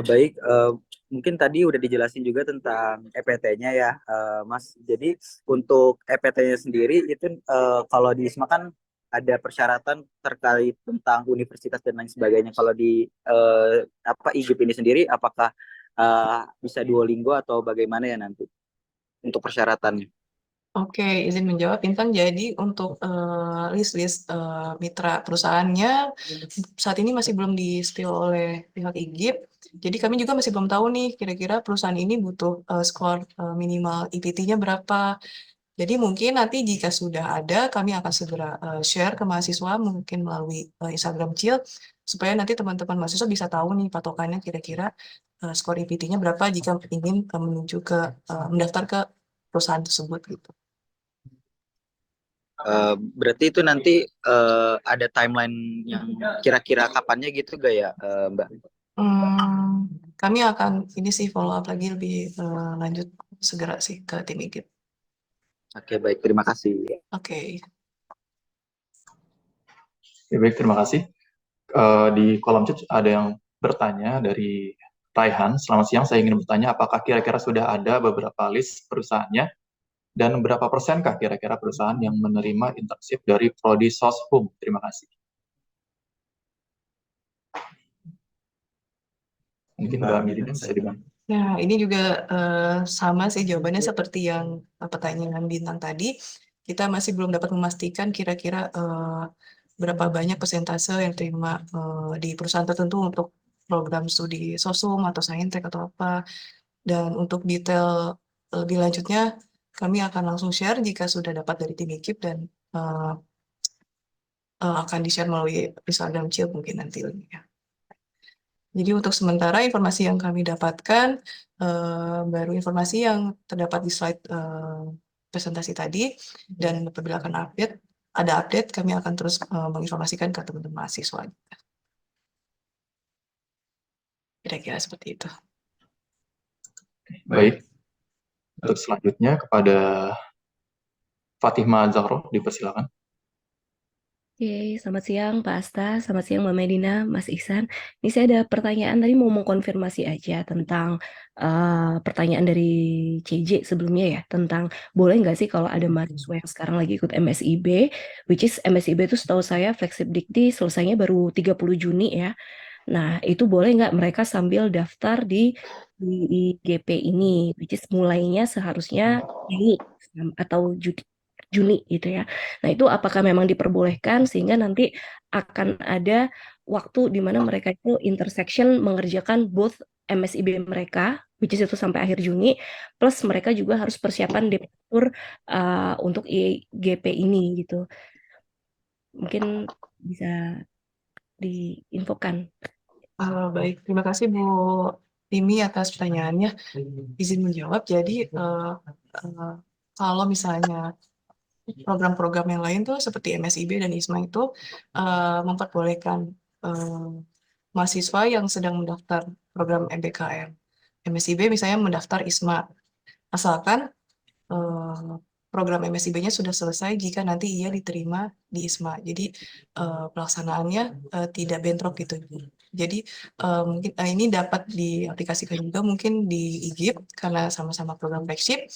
Baik, mungkin tadi udah dijelasin juga tentang EPT-nya ya, Mas. Jadi untuk EPT-nya sendiri itu kalau di ISMA kan ada persyaratan terkait tentang universitas dan lain sebagainya. Kalau di IGIP ini sendiri, apakah bisa Duolingo atau bagaimana ya nanti untuk persyaratannya? Oke, izin menjawab Bintang. Jadi untuk list-list mitra perusahaannya saat ini masih belum di-spill oleh pihak IGIP. Jadi kami juga masih belum tahu nih kira-kira perusahaan ini butuh skor minimal IPT-nya berapa. Jadi mungkin nanti jika sudah ada, kami akan segera share ke mahasiswa mungkin melalui Instagram Cil, supaya nanti teman-teman mahasiswa bisa tahu nih patokannya kira-kira skor IPT-nya berapa jika ingin menuju ke mendaftar ke perusahaan tersebut gitu. Berarti itu nanti ada timeline yang kira-kira kapannya gitu gak ya, Mbak? Kami akan ini sih follow up lagi lebih lanjut segera sih ke tim IGIP. Oke, baik, terima kasih. Oke. Ya, baik, terima kasih. Di kolom chat ada yang bertanya dari Raihan. Selamat siang, saya ingin bertanya apakah kira-kira sudah ada beberapa list perusahaannya dan berapa persenkah kira-kira perusahaan yang menerima internship dari Prodi Soshum? Terima kasih. Mungkin Mbak Medina bisa dibantu. Nah, ini juga sama sih jawabannya seperti yang pertanyaan Bintang tadi. Kita masih belum dapat memastikan kira-kira berapa banyak persentase yang terima di perusahaan tertentu untuk program studi Sosum atau Saintek atau apa. Dan untuk detail lebih lanjutnya, kami akan langsung share jika sudah dapat dari tim IGIP dan akan di-share melalui Instagram Cil mungkin nanti ya. Jadi untuk sementara informasi yang kami dapatkan baru informasi yang terdapat di slide presentasi tadi, dan apabila akan ada update kami akan terus menginformasikan ke teman-teman mahasiswa. Kira-kira seperti itu. Baik. Untuk selanjutnya kepada Fatimah Zahro, dipersilakan. Oke, selamat siang Pak Asta, selamat siang Mbak Medina, Mas Ihsan. Ini saya ada pertanyaan tadi mau mengkonfirmasi aja tentang pertanyaan dari CJ sebelumnya ya, tentang boleh nggak sih kalau ada mahasiswa yang sekarang lagi ikut MSIB, which is MSIB itu setahu saya Flexibdikti selesainya baru 30 Juni ya. Nah, itu boleh nggak mereka sambil daftar di GP ini, which is mulainya seharusnya Mei atau Juni gitu ya. Nah, itu apakah memang diperbolehkan sehingga nanti akan ada waktu di mana mereka itu intersection mengerjakan both MSIB mereka, which is itu sampai akhir Juni, plus mereka juga harus persiapan deptur untuk IGP ini gitu. Mungkin bisa diinfokan. Baik, terima kasih Bu Timi atas pertanyaannya. Izin menjawab. Jadi kalau misalnya program-program yang lain tuh seperti MSIB dan ISMA itu memperbolehkan mahasiswa yang sedang mendaftar program MBKM. MSIB misalnya mendaftar ISMA, asalkan program MSIB-nya sudah selesai jika nanti ia diterima di ISMA. Jadi pelaksanaannya tidak bentrok gitu. Jadi mungkin ini dapat diaplikasikan juga mungkin di IGIP karena sama-sama program flagship.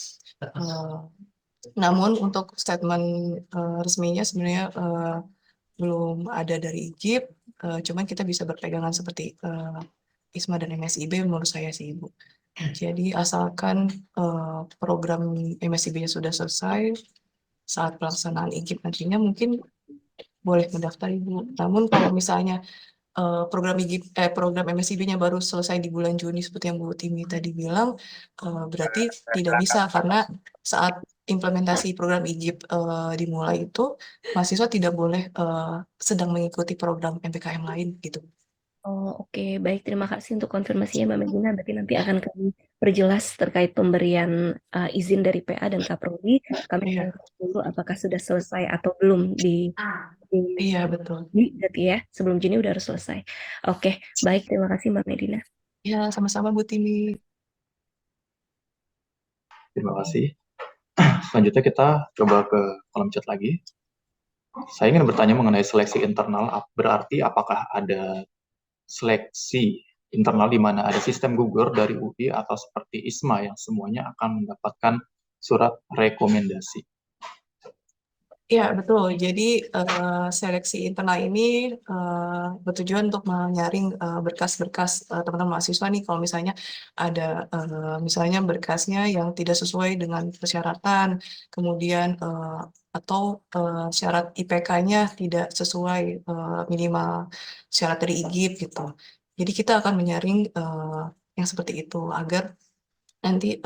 Namun untuk statement resminya sebenarnya belum ada dari IGIP, cuman kita bisa berpegangan seperti ISMA dan MSIB menurut saya sih Ibu. Jadi asalkan program MSIB-nya sudah selesai, saat pelaksanaan IGIP nantinya mungkin boleh mendaftar Ibu. Namun kalau misalnya program MSIB-nya baru selesai di bulan Juni seperti yang Bu Timi tadi bilang, berarti tidak bisa karena saat implementasi program IGIP dimulai itu mahasiswa tidak boleh sedang mengikuti program MPKM lain gitu. Oh, oke. Baik, terima kasih untuk konfirmasinya Mbak Medina. Berarti nanti akan kami perjelas terkait pemberian izin dari PA dan Kaprodi. Kami akan Iya, cek dulu apakah sudah selesai atau belum di iya betul. Juni, berarti ya. Sebelum Juni udah harus selesai. Oke, baik. Terima kasih Mbak Medina. Ya, sama-sama Bu Timi. Terima kasih. Selanjutnya kita coba ke kolom chat lagi. Saya ingin bertanya mengenai seleksi internal, berarti apakah ada seleksi internal di mana ada sistem gugur dari UI atau seperti ISMA yang semuanya akan mendapatkan surat rekomendasi? Ya, betul. Jadi seleksi internal ini bertujuan untuk menyaring berkas-berkas teman-teman mahasiswa nih. Kalau misalnya ada misalnya berkasnya yang tidak sesuai dengan persyaratan, kemudian atau syarat IPK-nya tidak sesuai minimal syarat dari IGIP gitu. Jadi kita akan menyaring yang seperti itu agar nanti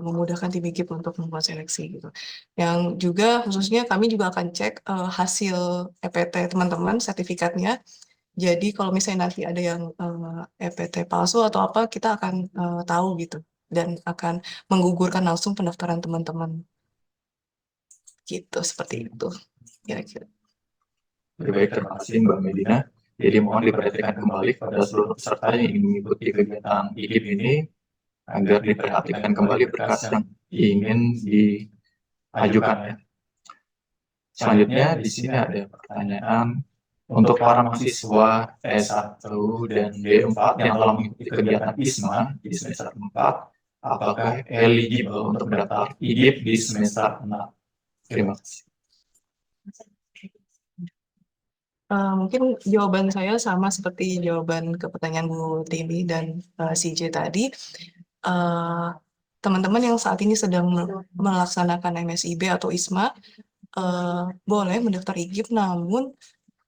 memudahkan tim IGIP untuk membuat seleksi gitu. Yang juga khususnya kami juga akan cek hasil EPT teman-teman, sertifikatnya. Jadi kalau misalnya nanti ada yang EPT palsu atau apa, kita akan tahu gitu dan akan menggugurkan langsung pendaftaran teman-teman. Gitu, seperti itu kira-kira. Baik, terima kasih Mbak Medina. Jadi mohon diperhatikan kembali kepada seluruh peserta yang ingin mengikuti kegiatan IGIP ini agar diperhatikan kembali berkas yang ingin diajukan ya. Selanjutnya di sini ada pertanyaan untuk para mahasiswa S1 dan D4 yang telah mengikuti kegiatan ISMA di semester 4, apakah eligible untuk mendaftar IGIP di semester 6? Terima kasih. Mungkin jawaban saya sama seperti jawaban ke pertanyaan Bu Timi dan CJ tadi. Teman-teman yang saat ini sedang melaksanakan MSIB atau ISMA boleh mendaftar IGIP, namun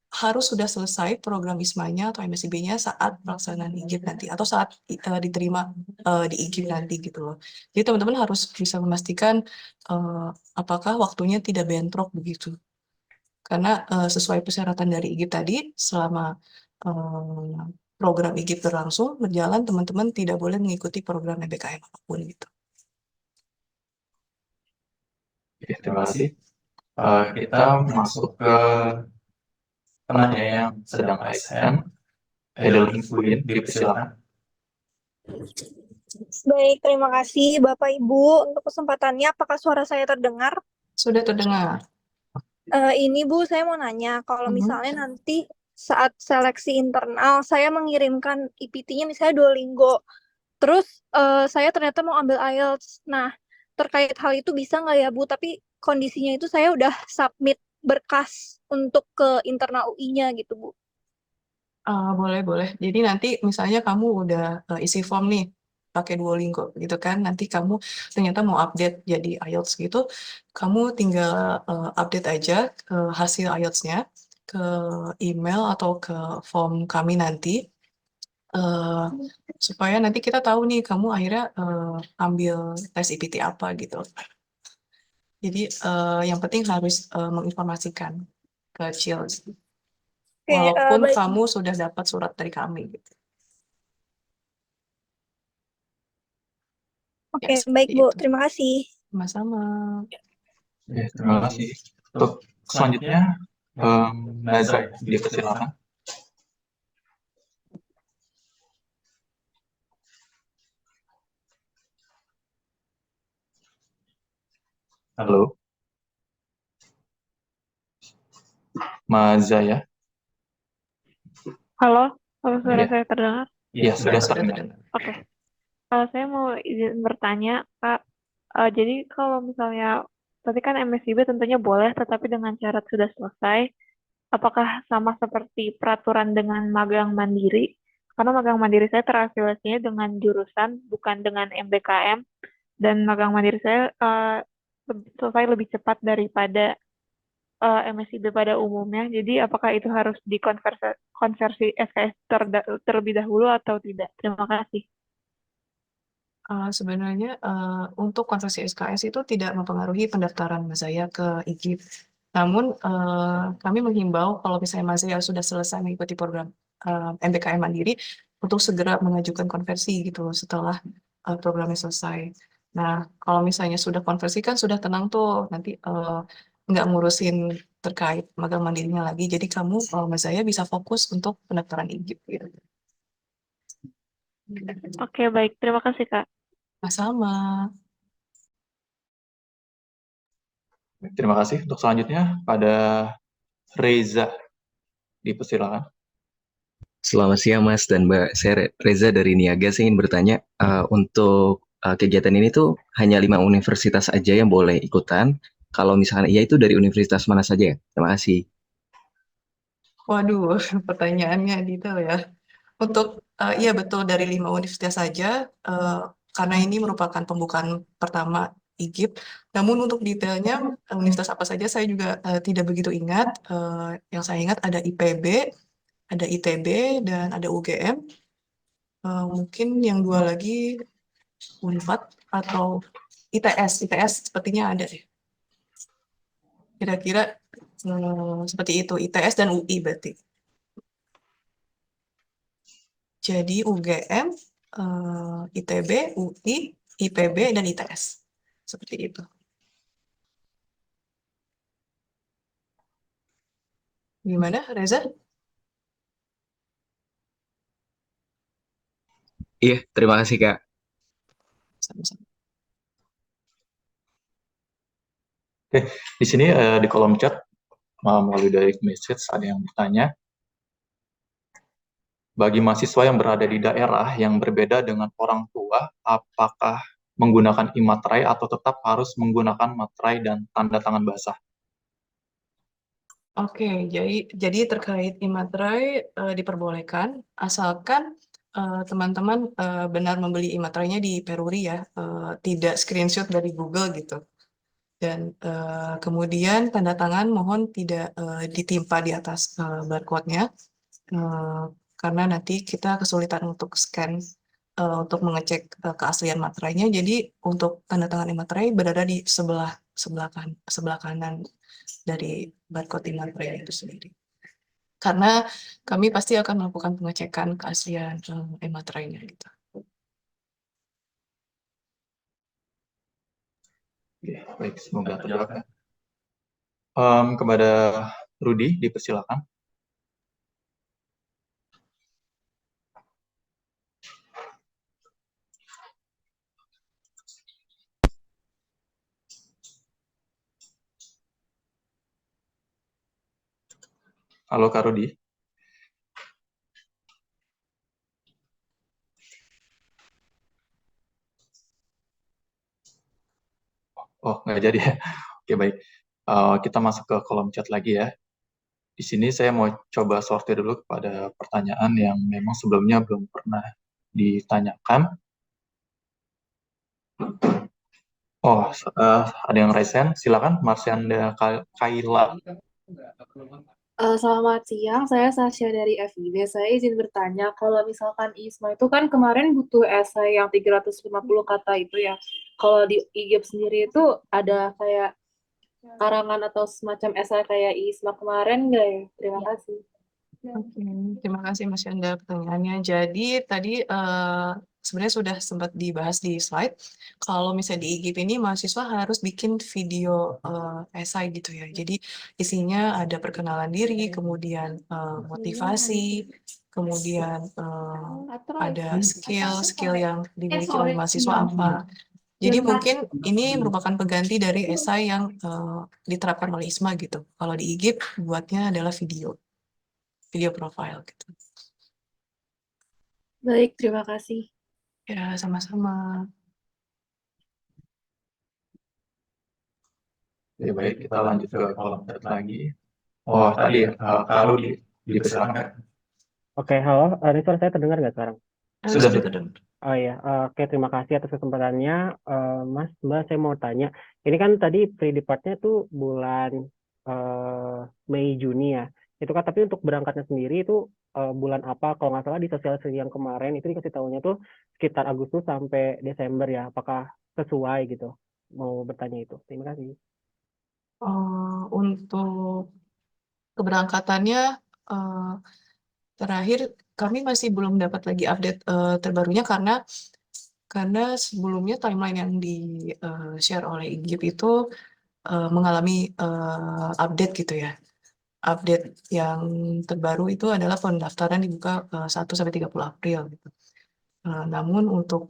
harus sudah selesai program ISMA-nya atau MSIB-nya saat pelaksanaan IGIP nanti atau saat diterima di IGIP nanti gitu loh. Jadi teman-teman harus bisa memastikan apakah waktunya tidak bentrok begitu. Karena sesuai persyaratan dari IGIP tadi, selama program IGIP berlangsung berjalan, teman-teman tidak boleh mengikuti program MBKM apapun gitu. Oke, terima kasih. Kita masuk ke penanya yang sedang ASN. Edelin Fuin, dipersilakan. Baik, terima kasih Bapak Ibu untuk kesempatannya. Apakah suara saya terdengar? Sudah terdengar. Ini Bu, saya mau nanya, kalau misalnya nanti saat seleksi internal, saya mengirimkan IPT-nya misalnya Duolingo, terus saya ternyata mau ambil IELTS. Nah, terkait hal itu bisa nggak ya Bu? Tapi kondisinya itu saya udah submit berkas untuk ke internal UI-nya gitu Bu. Boleh, boleh. Jadi nanti misalnya kamu udah isi form nih, pakai Duolingo gitu kan. Nanti kamu ternyata mau update jadi IELTS gitu, kamu tinggal update aja hasil IELTS-nya ke email atau ke form kami nanti. eh, supaya nanti kita tahu nih kamu akhirnya ambil tes IPT apa gitu. Jadi yang penting harus menginformasikan ke Chills, Oke, walaupun baik. kamu sudah dapat surat dari kami gitu. Ya, Oke, baik seperti Bu. itu. Terima kasih. Sama-sama. Oke, terima kasih. Untuk selanjutnya, Nazar, dipersilakan. Halo, Mazaya. Halo, apa suara Iya, saya terdengar? iya sudah Sudah terdengar. terdengar. Oke, saya mau izin bertanya, Kak. Jadi kalau misalnya, tadi kan MSIB tentunya boleh, tetapi dengan syarat sudah selesai. Apakah sama seperti peraturan dengan magang mandiri? Karena magang mandiri saya terafiliasinya dengan jurusan, bukan dengan MBKM. Dan magang mandiri saya selesai lebih cepat daripada MSIB pada umumnya. Jadi apakah itu harus dikonversi SKS terlebih dahulu atau tidak? Terima kasih. Sebenarnya untuk konversi SKS itu tidak mempengaruhi pendaftaran Mas Zaya ke IGIP. Namun kami menghimbau kalau misalnya Mas Zaya sudah selesai mengikuti program MBKM Mandiri untuk segera mengajukan konversi gitu loh setelah programnya selesai. Nah, kalau misalnya sudah konversi kan sudah tenang tuh, nanti nggak ngurusin terkait magang mandirinya lagi. Jadi kamu Mas Zaya bisa fokus untuk pendaftaran IGIP gitu. Oke, baik. Terima kasih, Kak. Sama. Terima kasih. Untuk selanjutnya, pada Reza, dipersilakan. Selamat siang Mas dan Mbak, saya Reza dari Niaga. Saya ingin bertanya, untuk kegiatan ini tuh hanya 5 universitas aja yang boleh ikutan. Kalau misalkan iya, itu dari universitas mana saja ya? Terima kasih. Waduh, pertanyaannya detail ya. Untuk iya betul dari 5 universitas saja, karena ini merupakan pembukaan pertama IGIP. Namun untuk detailnya universitas apa saja saya juga tidak begitu ingat. Yang saya ingat ada IPB, ada ITB, dan ada UGM. Mungkin yang 2 lagi Unpad atau ITS. ITS sepertinya ada deh. Kira-kira seperti itu, ITS dan UI berarti. Jadi UGM, ITB, UI, IPB, dan ITS. Seperti itu. Gimana, Reza? Iya, terima kasih Kak. Sama-sama. Oke, di sini di kolom chat melalui direct message ada yang bertanya, bagi mahasiswa yang berada di daerah yang berbeda dengan orang tua, apakah menggunakan e-materai atau tetap harus menggunakan materai dan tanda tangan basah? Oke, jadi terkait e-materai diperbolehkan, asalkan teman-teman benar membeli e-materainya di Peruri ya, tidak screenshot dari Google gitu. Dan kemudian tanda tangan mohon tidak ditimpa di atas barcode-nya, karena nanti kita kesulitan untuk scan untuk mengecek keaslian materainya. Jadi untuk tanda tangan materai berada di sebelah kanan dari barcode materai itu sendiri. Karena kami pasti akan melakukan pengecekan keaslian materainya gitu. Oke, baik, semoga terjawab ya. Kepada Rudi, dipersilakan. Halo Kak Rudi. Oh, nggak jadi ya. Oke, baik. Kita masuk ke kolom chat lagi ya. Di sini saya mau coba sortir dulu kepada pertanyaan yang memang sebelumnya belum pernah ditanyakan. Oh, ada yang raise hand. Silakan, Marsyanda Kaila. Selamat siang, saya Sasha dari FIB. Saya izin bertanya, kalau misalkan ISMA itu kan kemarin butuh esai yang 350 kata itu ya. Kalau di IGIP sendiri itu ada kayak karangan atau semacam esai kayak ISMA kemarin nggak ya? Terima kasih. Oke, terima kasih Mas Yanda pertanyaannya. Jadi tadi sebenarnya sudah sempat dibahas di slide. Kalau misalnya di IGIP ini mahasiswa harus bikin video esai gitu ya. Jadi isinya ada perkenalan diri, kemudian motivasi, kemudian ada skill yang dimiliki oleh mahasiswa apa. Jadi mungkin ini merupakan pengganti dari esai yang diterapkan oleh ISMA gitu. Kalau di IGIP buatnya adalah video profile gitu. Baik, terima kasih. Ya, sama-sama. Oke, baik, kita lanjut ke kolom chat lagi. Oh, tadi kalau dipersilakan. Oke, halo. Ini suara saya terdengar nggak sekarang? Sudah. Oh iya, oke, terima kasih atas kesempatannya. Mas, Mbak, saya mau tanya. Ini kan tadi pre-departnya tuh bulan Mei, Juni ya. Itu kan tapi untuk berangkatnya sendiri itu bulan apa? Kalau nggak salah di sosialisasi yang kemarin itu dikasih tahunya tuh sekitar Agustus sampai Desember ya. Apakah sesuai gitu? Mau bertanya itu. Terima kasih. Untuk keberangkatannya terakhir kami masih belum dapat lagi update terbarunya karena sebelumnya timeline yang di share oleh IGIP itu mengalami update gitu ya. Update yang terbaru itu adalah pendaftaran dibuka 1 sampai 30 April gitu. Namun untuk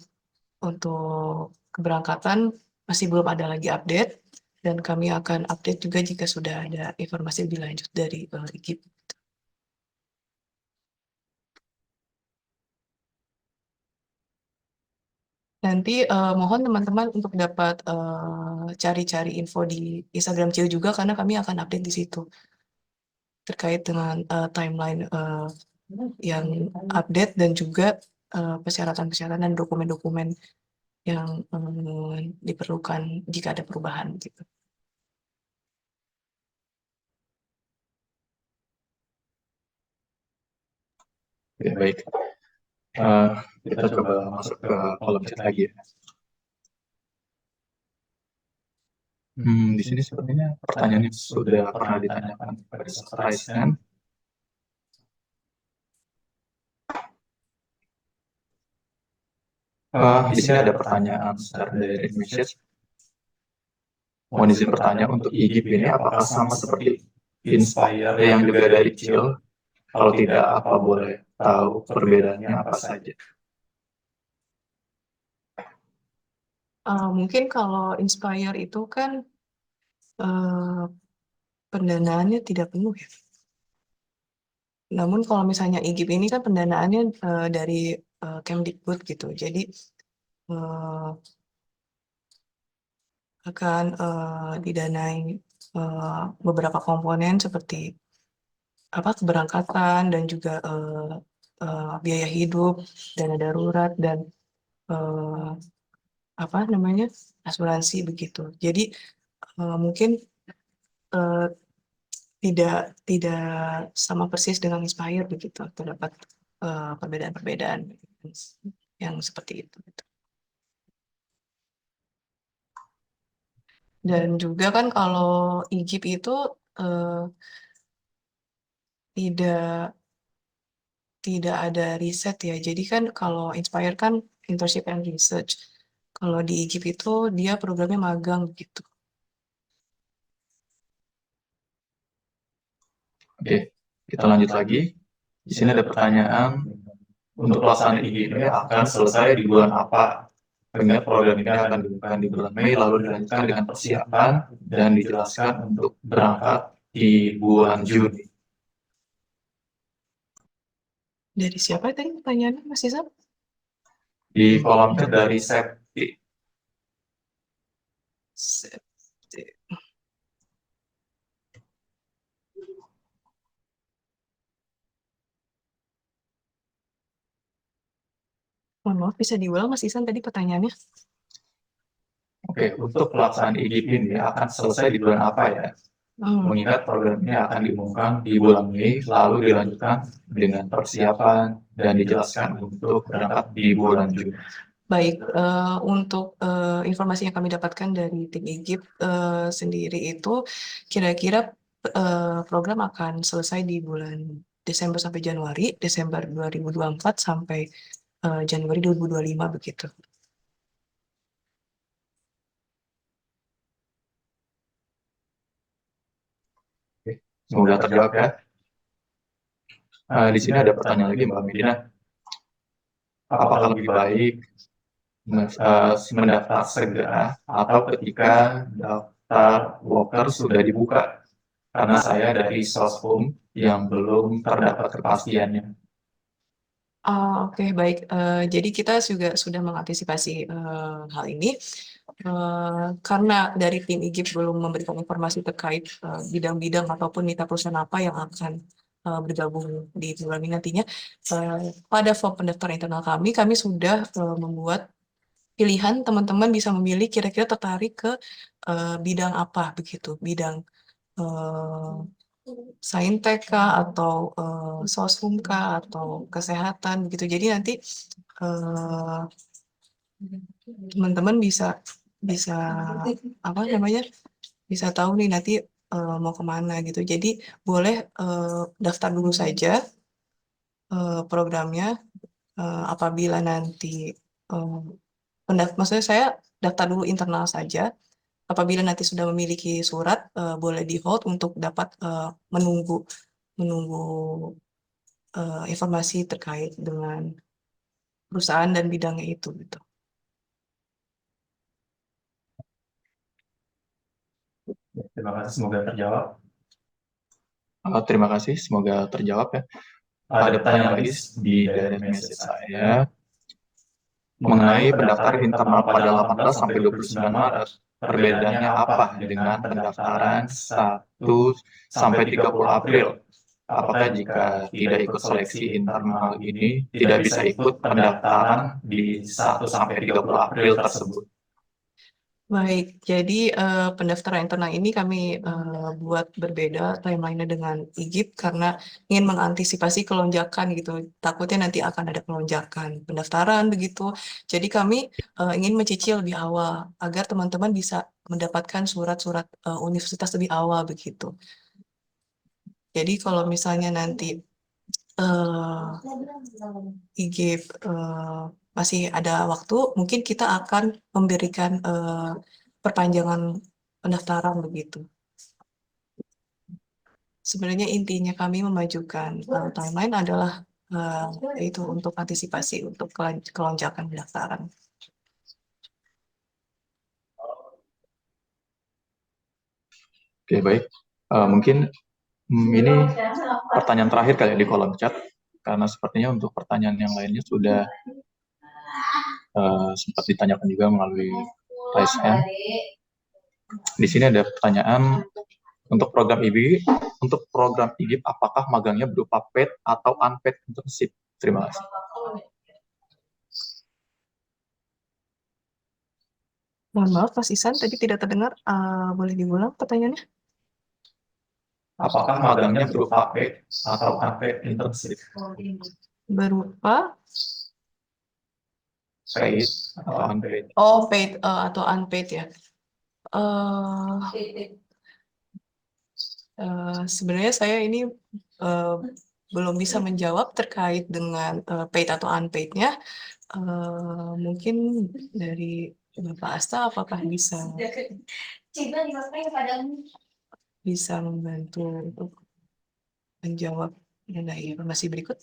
keberangkatan masih belum ada lagi update dan kami akan update juga jika sudah ada informasi lebih lanjut dari IGIP. Nanti mohon teman-teman untuk dapat cari-cari info di Instagram CIU juga karena kami akan update di situ terkait dengan timeline yang update dan juga persyaratan-persyaratan dan dokumen-dokumen yang diperlukan jika ada perubahan gitu. Oke, baik. Kita coba masuk ke kolom chat lagi ya. Di sini sepertinya pertanyaan ini sudah pernah ditanyakan pada saat raise hand. Di sini ada pertanyaan secara direct message. Mohon izin bertanya, untuk IGIP ini apakah sama seperti Inspire yang juga dari CIL? Kalau tidak, apa boleh tahu perbedaannya apa saja? Mungkin kalau Inspire itu kan pendanaannya tidak penuh ya. Namun kalau misalnya IGIP ini kan pendanaannya dari Kemdikbud gitu. Jadi akan didanai beberapa komponen seperti keberangkatan dan juga biaya hidup, dana darurat dan asuransi begitu. Jadi mungkin tidak sama persis dengan Inspire begitu. Terdapat perbedaan-perbedaan yang seperti itu. Dan juga kan kalau IGIP itu tidak ada riset ya. Jadi kan kalau Inspire kan internship and research. Kalau di IGIP itu dia programnya magang gitu. Oke, kita lanjut lagi. Di sini ada pertanyaan, untuk pelaksanaan IGIP ini akan selesai di bulan apa? Mengingat program ini akan dibuka di bulan Mei, lalu dilanjutkan dengan persiapan dan dijelaskan untuk berangkat di bulan Juni. Dari siapa tadi pertanyaannya, Mas Isam? Di kolom chat dari Septi. Mohon maaf, bisa diulang Mas Ihsan tadi pertanyaannya? Oke, untuk pelaksanaan IGIP ini akan selesai di bulan apa ya? Mengingat program ini akan diumumkan di bulan Mei, lalu dilanjutkan dengan persiapan dan dijelaskan untuk berangkat di bulan Juni. Baik, untuk informasi yang kami dapatkan dari tim IGIP sendiri itu kira-kira program akan selesai di bulan Desember sampai Januari, Desember 2024 sampai Januari 2025 begitu. Semoga terjawab ya. Di sini ada pertanyaan lagi Mbak Medina. Apakah lebih baik mendaftar segera atau ketika daftar worker sudah dibuka? Karena saya dari Soshum yang belum terdapat kepastiannya. Oke, baik. Jadi kita juga sudah mengantisipasi hal ini. Karena dari tim IGIP belum memberikan informasi terkait bidang-bidang ataupun mitra perusahaan apa yang akan bergabung di bulan ini nantinya. Pada form pendaftaran internal kami sudah membuat pilihan teman-teman bisa memilih kira-kira tertarik ke bidang apa begitu, bidang saintek kah atau soshum kah atau kesehatan begitu. Jadi nanti teman-teman bisa apa namanya, bisa tahu nih nanti mau kemana gitu. Jadi boleh daftar dulu saja programnya apabila nanti maksudnya saya daftar dulu internal saja. Apabila nanti sudah memiliki surat, boleh di hold untuk dapat menunggu informasi terkait dengan perusahaan dan bidangnya itu gitu. Terima kasih, semoga terjawab. Terima kasih, semoga terjawab ya. Ada pertanyaan lagi di direct message saya mengenai pendaftaran internal pada 18 sampai 29 Maret. Perbedaannya apa dengan pendaftaran 1 sampai 30 April? Apakah jika tidak ikut seleksi internal ini tidak bisa ikut pendaftaran di 1 sampai 30 April tersebut? Baik, jadi pendaftaran internal ini kami buat berbeda timeline-nya dengan IGIP karena ingin mengantisipasi kelonjakan gitu. Takutnya nanti akan ada kelonjakan pendaftaran begitu. Jadi kami ingin mencicil lebih awal agar teman-teman bisa mendapatkan surat-surat universitas lebih awal begitu. Jadi kalau misalnya nanti IGIP masih ada waktu, mungkin kita akan memberikan perpanjangan pendaftaran begitu. Sebenarnya intinya kami memajukan timeline adalah itu untuk antisipasi untuk kelonjakan pendaftaran. Oke, baik. Mungkin ini pertanyaan terakhir kali di kolom chat, karena sepertinya untuk pertanyaan yang lainnya sudah sempat ditanyakan juga melalui raise hand. Di sini ada pertanyaan untuk program IGIP, apakah magangnya berupa paid atau unpaid internship? Terima kasih. Mohon maaf, Mas Ihsan, tadi tidak terdengar. Boleh diulang pertanyaannya? Apakah magangnya berupa paid atau unpaid internship? Berupa Paid atau unpaid? Oh, paid atau unpaid ya. Sebenarnya saya ini belum bisa menjawab terkait dengan paid atau unpaid-nya. Mungkin dari Bapak Asta apakah bisa membantu untuk menjawab mengenai informasi berikut?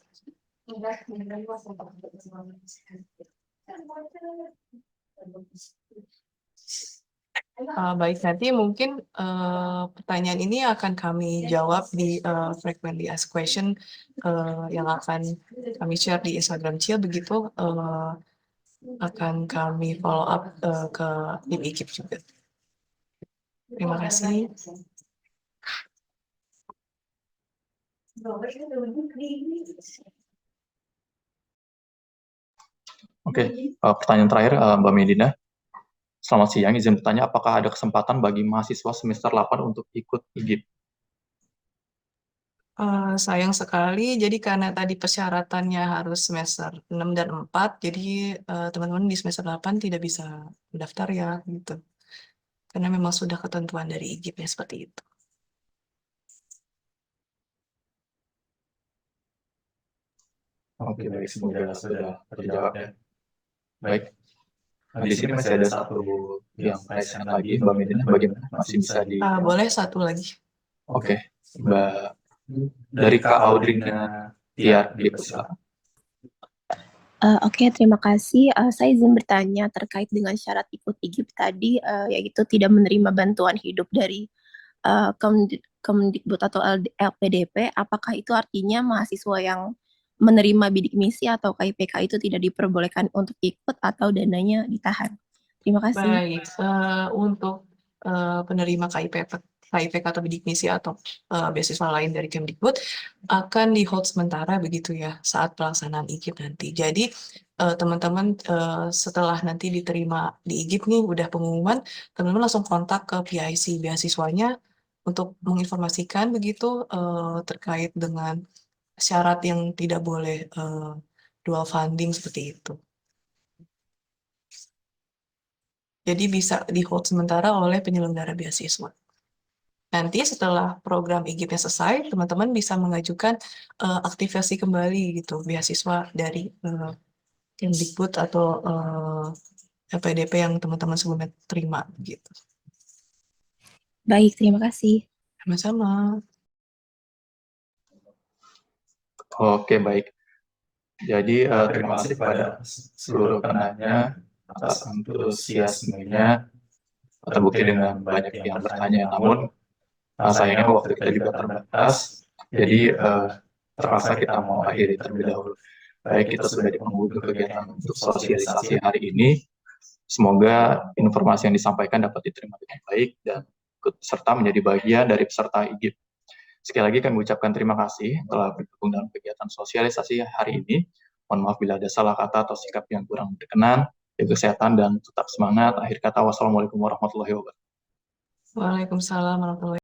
Baik, nanti mungkin pertanyaan ini akan kami jawab di frequently asked question yang akan kami share di Instagram Chill, begitu akan kami follow up ke tim IGIP juga. Terima kasih. Oke, Oke, pertanyaan terakhir Mbak Medina. Selamat siang, izin bertanya apakah ada kesempatan bagi mahasiswa semester 8 untuk ikut IGIP? Sayang sekali, jadi karena tadi persyaratannya harus semester 6 dan 4, jadi teman-teman di semester 8 tidak bisa mendaftar ya, gitu. Karena memang sudah ketentuan dari IGIP-nya seperti itu. Oke, baik, semoga sudah terjawab ya. Baik, di sini masih ada satu yang raise hand lagi, Mbak Medina, bagaimana? Masih bisa di... Boleh satu lagi. Oke, Mbak, dari Kak Audrina Tiar, dipersilakan. Oke, terima kasih. Saya izin bertanya terkait dengan syarat ikut IGIP tadi, yaitu tidak menerima bantuan hidup dari Kemdikbud atau LPDP. Apakah itu artinya mahasiswa yang menerima bidik misi atau KIPK itu tidak diperbolehkan untuk ikut atau dananya ditahan? Terima kasih. Baik, untuk penerima KIPK atau bidik misi atau beasiswa lain dari Kemdikbud akan di hold sementara begitu ya saat pelaksanaan IGIP nanti. Jadi teman-teman setelah nanti diterima di IGIP nih udah pengumuman, teman-teman langsung kontak ke PIC beasiswanya untuk menginformasikan begitu terkait dengan syarat yang tidak boleh dual funding seperti itu. Jadi bisa di-hold sementara oleh penyelenggara beasiswa. Nanti setelah program IGIP-nya selesai, teman-teman bisa mengajukan aktivasi kembali gitu beasiswa dari Kemdikbud atau LPDP yang teman-teman sebelumnya terima gitu. Baik, terima kasih. Sama-sama. Oke, baik. Jadi terima kasih kepada seluruh penanya atas antusiasmenya, terbukti dengan banyak yang bertanya. Namun sayangnya waktu kita juga terbatas, jadi terpaksa kita mau akhiri terlebih dahulu. Baik, kita sudah di penghujung kegiatan untuk sosialisasi hari ini. Semoga informasi yang disampaikan dapat diterima dengan baik dan ikut serta menjadi bagian dari peserta IGIP. Sekali lagi kami ucapkan terima kasih telah bergabung dalam kegiatan sosialisasi hari ini. Mohon maaf bila ada salah kata atau sikap yang kurang berkenan. Jaga kesehatan dan tetap semangat. Akhir kata, wassalamualaikum warahmatullahi wabarakatuh. Waalaikumsalam warahmatullahi wabarakatuh.